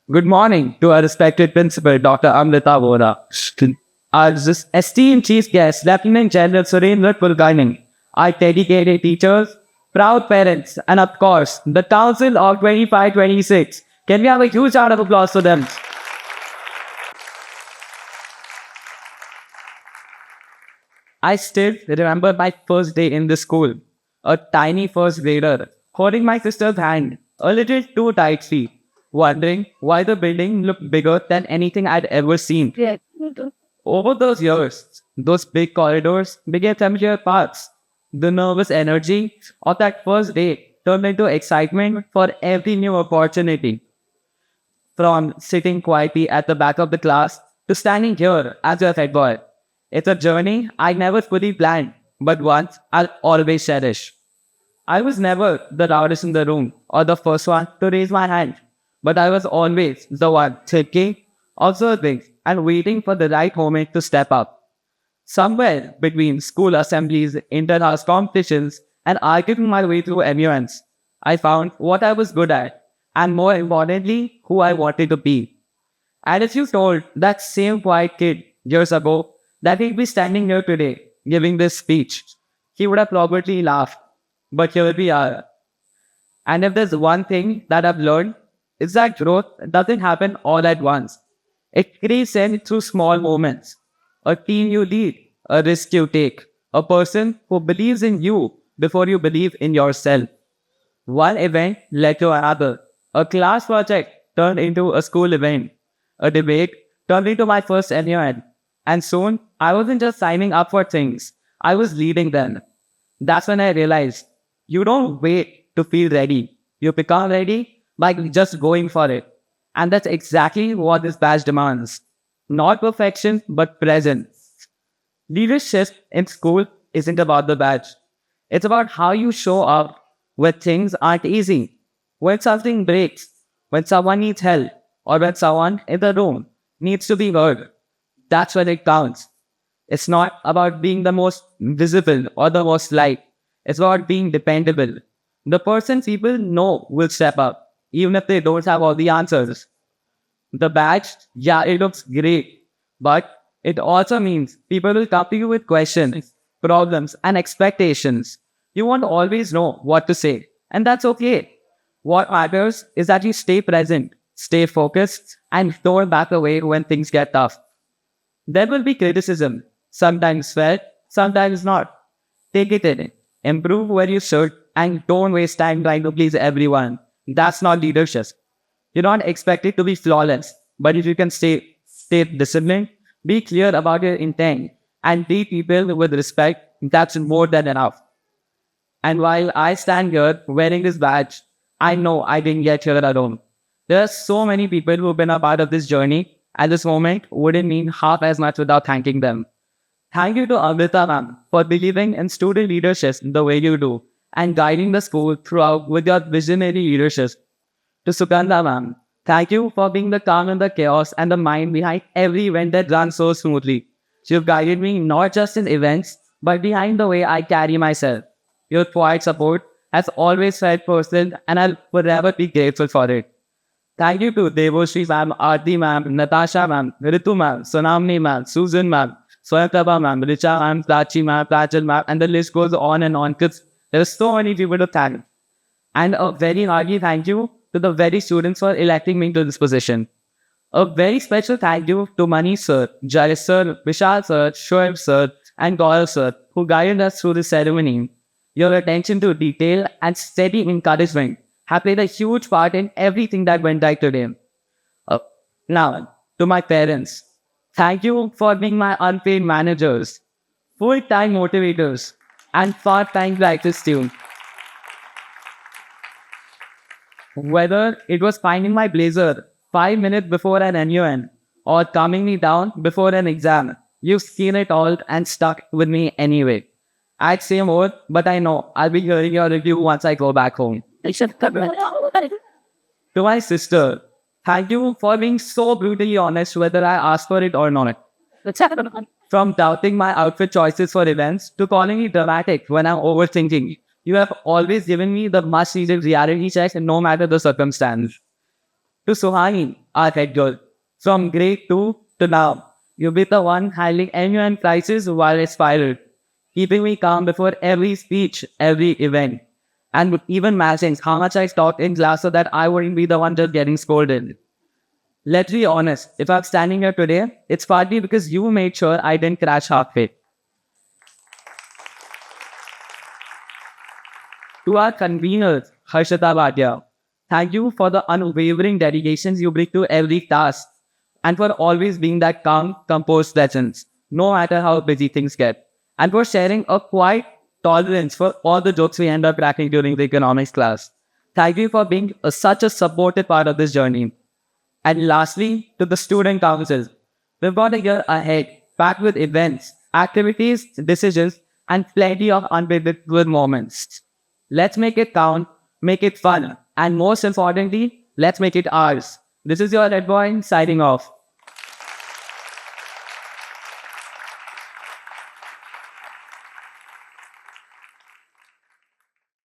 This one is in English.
Good morning to our respected principal, Dr. Amrita Vora. Our esteemed chief guest, Lieutenant General Surendra Kulkarni, our dedicated teachers, proud parents, and of course, the Council of 2526. Can we have a huge round of applause for them? I still remember my first day in the school. A tiny first grader holding my sister's hand a little too tightly, wondering why the building looked bigger than anything I'd ever seen. Over those years, those big corridors became familiar paths. The nervous energy of that first day turned into excitement for every new opportunity. From sitting quietly at the back of the class to standing here as your head boy. It's a journey I never fully planned, but once I'll always cherish. I was never the loudest in the room or the first one to raise my hand, but I was always the one thinking, observing, and waiting for the right moment to step up. Somewhere between school assemblies, inter-house competitions, and arguing my way through MUNs, I found what I was good at, and more importantly, who I wanted to be. And if you told that same quiet kid years ago that he'd be standing here today giving this speech, he would have probably laughed. But here we are. And if there's one thing that I've learned, it's that growth doesn't happen all at once. It creeps in through small moments. A team you lead, a risk you take, a person who believes in you before you believe in yourself. One event led to another. A class project turned into a school event. A debate turned into my first MUN. And soon, I wasn't just signing up for things, I was leading them. That's when I realized you don't wait to feel ready. You become ready by just going for it. And that's exactly what this badge demands. Not perfection, but presence. Leadership in school isn't about the badge. It's about how you show up when things aren't easy, when something breaks, when someone needs help, or when someone in the room needs to be heard. That's when it counts. It's not about being the most visible or the most liked. It's about being dependable. The person people know will step up, even if they don't have all the answers. The badge, yeah, it looks great, but it also means people will come to you with questions, problems, and expectations. You won't always know what to say, and that's okay. What matters is that you stay present, stay focused, and don't back away when things get tough. There will be criticism, sometimes fair, sometimes not. Take it in, improve where you should, and don't waste time trying to please everyone. That's not leadership. You're not expected to be flawless, but if you can stay disciplined, be clear about your intent, and treat people with respect, that's more than enough. And while I stand here wearing this badge, I know I didn't get here alone. There are so many people who've been a part of this journey, and this moment wouldn't mean half as much without thanking them. Thank you to Amrita ma'am for believing in student leadership the way you do and guiding the school throughout with your visionary leadership. To Sugandha ma'am, thank you for being the calm in the chaos and the mind behind every event that runs so smoothly. You've guided me not just in events, but behind the way I carry myself. Your quiet support has always felt personal and I'll forever be grateful for it. Thank you to Devoshri ma'am, Aarti ma'am, Natasha ma'am, Ritu ma'am, Sonamni ma'am, Susan ma'am, Swayamprabha ma'am, Richa ma'am, Prachi ma'am, Prachal ma'am, and the list goes on and on because there are so many people to thank. And a very hearty thank you to the very students for electing me to this position. A very special thank you to Mani sir, Jai sir, Vishal sir, Shoaib sir, and Gaurav sir who guided us through the ceremony. Your attention to detail and steady encouragement have played a huge part in everything that went right today. Uh, Now, to my parents, thank you for being my unpaid managers, full-time motivators, and part-time practice too. Whether it was finding my blazer 5 minutes before an NUN or calming me down before an exam, you've seen it all and stuck with me anyway. I'd say more, but I know I'll be hearing your review once I go back home. To my sister, thank you for being so brutally honest whether I asked for it or not. From doubting my outfit choices for events to calling me dramatic when I'm overthinking, you have always given me the much needed reality check no matter the circumstance. To Suhani, our head girl. From grade 2 to now, you'll be the one handling anyone crisis while I spiraled, keeping me calm before every speech, every event, and even matching how much I talked in class so that I wouldn't be the one just getting scolded. Let's be honest, if I'm standing here today, it's partly because you made sure I didn't crash halfway. To our conveners, Harshita Bhatia, thank you for the unwavering dedications you bring to every task and for always being that calm, composed presence, no matter how busy things get, and for sharing a quiet tolerance for all the jokes we end up cracking during the economics class. Thank you for being such a supportive part of this journey. And lastly, to the student councils. We've got a year ahead, packed with events, activities, decisions, and plenty of unpredictable moments. Let's make it count, make it fun, and most importantly, let's make it ours. This is your Red Boy signing off.